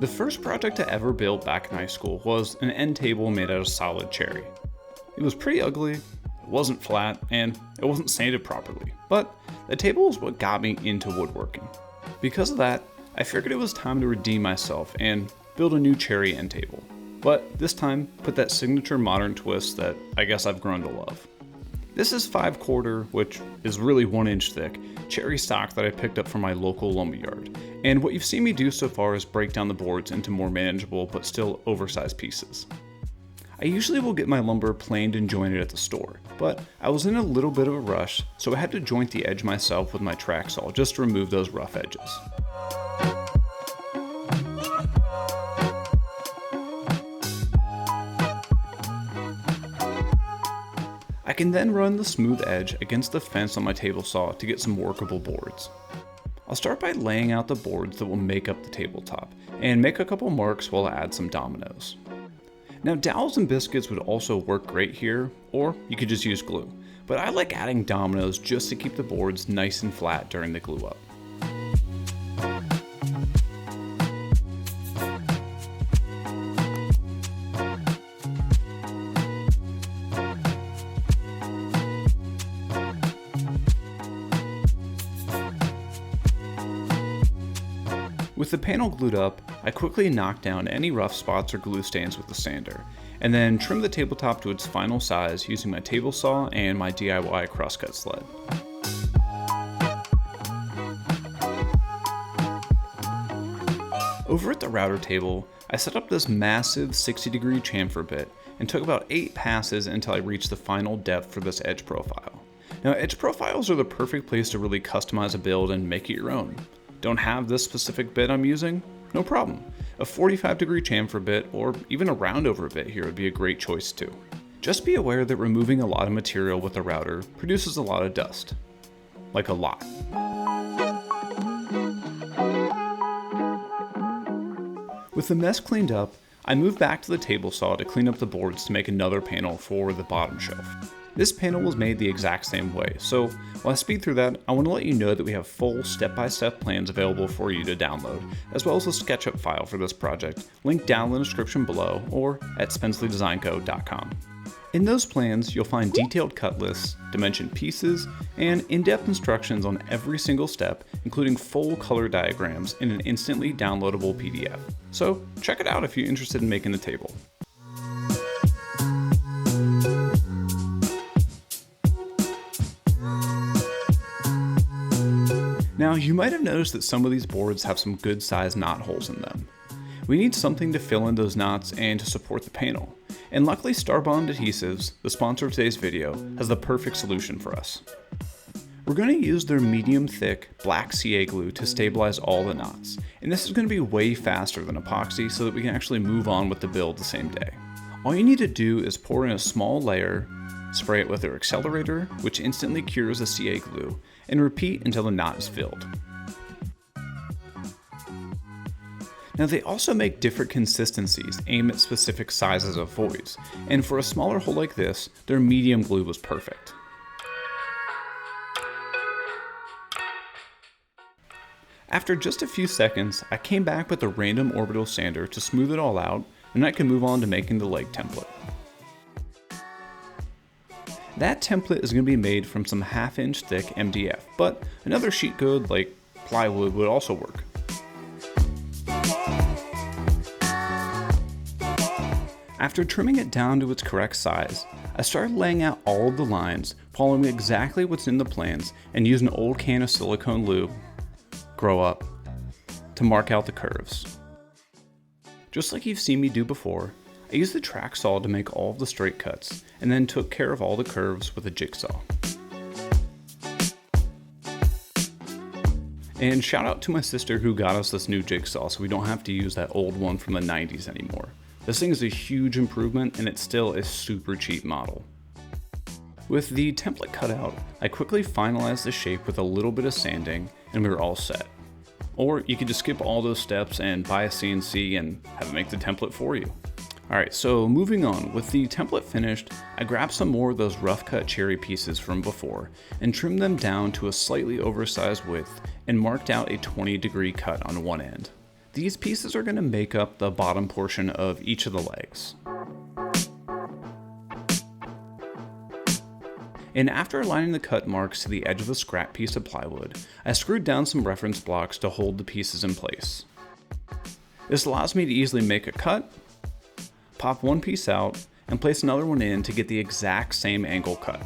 The first project I ever built back in high school was an end table made out of solid cherry. It was pretty ugly, it wasn't flat, and it wasn't sanded properly, but the table was what got me into woodworking. Because of that, I figured it was time to redeem myself and build a new cherry end table, but this time put that signature modern twist that I guess I've grown to love. This is 5/4, which is really 1 inch thick, cherry stock that I picked up from my local lumberyard. And what you've seen me do so far is break down the boards into more manageable but still oversized pieces. I usually will get my lumber planed and jointed at the store, but I was in a little bit of a rush, so I had to joint the edge myself with my track saw just to remove those rough edges. I can then run the smooth edge against the fence on my table saw to get some workable boards. I'll start by laying out the boards that will make up the tabletop, and make a couple marks while I add some dominoes. Now dowels and biscuits would also work great here, or you could just use glue, but I like adding dominoes just to keep the boards nice and flat during the glue up. With the panel glued up, I quickly knock down any rough spots or glue stains with the sander, and then trim the tabletop to its final size using my table saw and my DIY crosscut sled. Over at the router table, I set up this massive 60-degree chamfer bit and took about 8 passes until I reached the final depth for this edge profile. Now, edge profiles are the perfect place to really customize a build and make it your own. Don't have this specific bit I'm using? No problem. A 45-degree chamfer bit or even a roundover bit here would be a great choice too. Just be aware that removing a lot of material with a router produces a lot of dust. Like a lot. With the mess cleaned up, I moved back to the table saw to clean up the boards to make another panel for the bottom shelf. This panel was made the exact same way, so while I speed through that, I want to let you know that we have full step-by-step plans available for you to download, as well as a SketchUp file for this project, linked down in the description below or at spencleydesignco.com. In those plans, you'll find detailed cut lists, dimensioned pieces, and in-depth instructions on every single step, including full color diagrams in an instantly downloadable PDF. So check it out if you're interested in making the table. Now, you might have noticed that some of these boards have some good sized knot holes in them. We need something to fill in those knots and to support the panel. And luckily Starbond Adhesives, the sponsor of today's video, has the perfect solution for us. We're going to use their medium thick black CA glue to stabilize all the knots. And this is going to be way faster than epoxy so that we can actually move on with the build the same day. All you need to do is pour in a small layer, spray it with their accelerator, which instantly cures the CA glue, and repeat until the knot is filled. Now they also make different consistencies aimed at specific sizes of voids, and for a smaller hole like this, their medium glue was perfect. After just a few seconds, I came back with a random orbital sander to smooth it all out, and I can move on to making the leg template. That template is going to be made from some 1/2 inch thick MDF, but another sheet good like plywood would also work. After trimming it down to its correct size, I started laying out all of the lines, following exactly what's in the plans, and used an old can of silicone lube, grow up, to mark out the curves. Just like you've seen me do before, I used the track saw to make all of the straight cuts, and then took care of all the curves with a jigsaw. And shout out to my sister who got us this new jigsaw so we don't have to use that old one from the 90s anymore. This thing is a huge improvement and it's still a super cheap model. With the template cut out, I quickly finalized the shape with a little bit of sanding and we were all set. Or you could just skip all those steps and buy a CNC and have it make the template for you. Alright, so moving on, with the template finished, I grabbed some more of those rough cut cherry pieces from before and trimmed them down to a slightly oversized width and marked out a 20-degree cut on one end. These pieces are going to make up the bottom portion of each of the legs. And after aligning the cut marks to the edge of the scrap piece of plywood, I screwed down some reference blocks to hold the pieces in place. This allows me to easily make a cut, pop one piece out, and place another one in to get the exact same angle cut.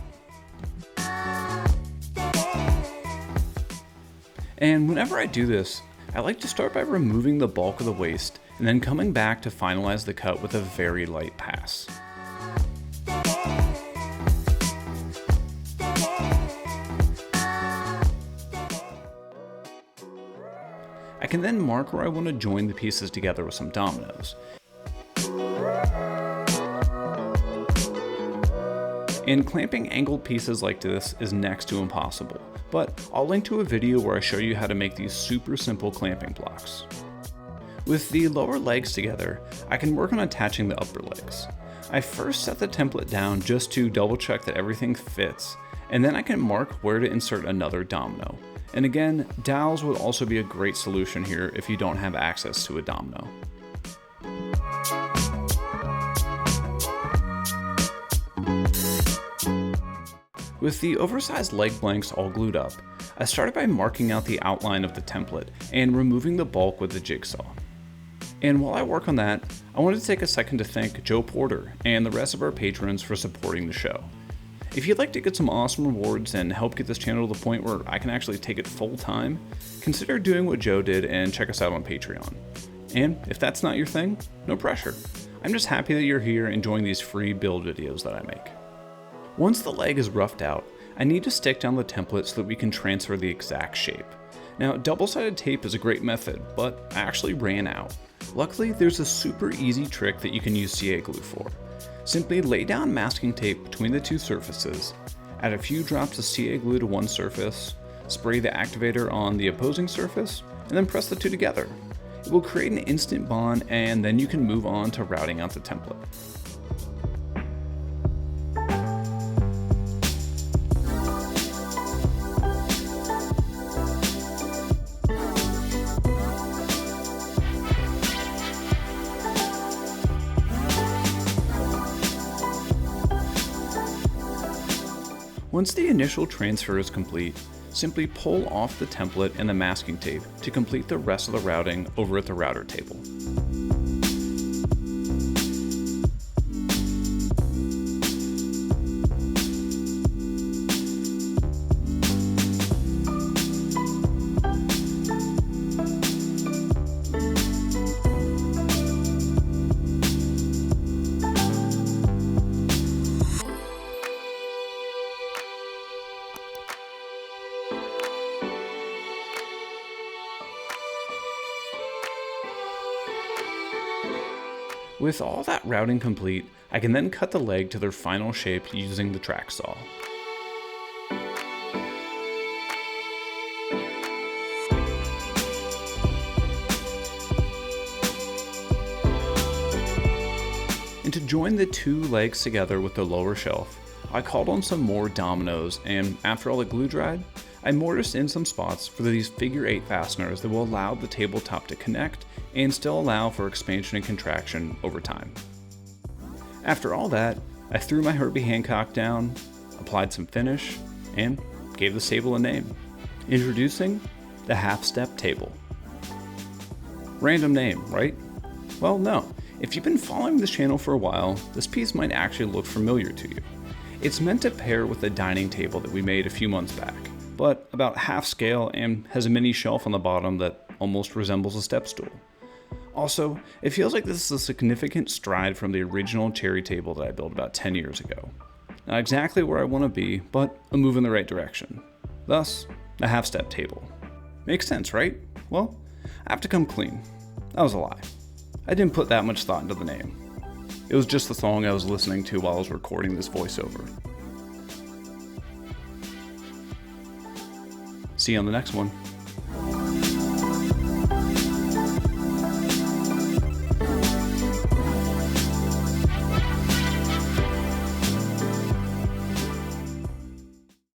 And whenever I do this, I like to start by removing the bulk of the waste and then coming back to finalize the cut with a very light pass. I can then mark where I want to join the pieces together with some dominoes. And clamping angled pieces like this is next to impossible, but I'll link to a video where I show you how to make these super simple clamping blocks. With the lower legs together, I can work on attaching the upper legs. I first set the template down just to double check that everything fits, and then I can mark where to insert another domino. And again, dowels would also be a great solution here if you don't have access to a domino. With the oversized leg blanks all glued up, I started by marking out the outline of the template and removing the bulk with the jigsaw. And while I work on that, I wanted to take a second to thank Joe Porter and the rest of our patrons for supporting the show. If you'd like to get some awesome rewards and help get this channel to the point where I can actually take it full time, consider doing what Joe did and check us out on Patreon. And if that's not your thing, no pressure. I'm just happy that you're here enjoying these free build videos that I make. Once the leg is roughed out, I need to stick down the template so that we can transfer the exact shape. Now, double-sided tape is a great method, but I actually ran out. Luckily, there's a super easy trick that you can use CA glue for. Simply lay down masking tape between the two surfaces, add a few drops of CA glue to one surface, spray the activator on the opposing surface, and then press the two together. It will create an instant bond, and then you can move on to routing out the template. Once the initial transfer is complete, simply pull off the template and the masking tape to complete the rest of the routing over at the router table. With all that routing complete, I can then cut the leg to their final shape using the track saw. And to join the two legs together with the lower shelf, I called on some more dominoes, and after all the glue dried, I mortised in some spots for these figure 8 fasteners that will allow the tabletop to connect and still allow for expansion and contraction over time. After all that, I threw my Herbie Hancock down, applied some finish, and gave the table a name. Introducing the half-step table. Random name, right? Well, no. If you've been following this channel for a while, this piece might actually look familiar to you. It's meant to pair with the dining table that we made a few months back, but about half scale and has a mini shelf on the bottom that almost resembles a step stool. Also, it feels like this is a significant stride from the original cherry table that I built about 10 years ago. Not exactly where I want to be, but a move in the right direction. Thus, a half-step table. Makes sense, right? Well, I have to come clean. That was a lie. I didn't put that much thought into the name. It was just the song I was listening to while I was recording this voiceover. See you on the next one.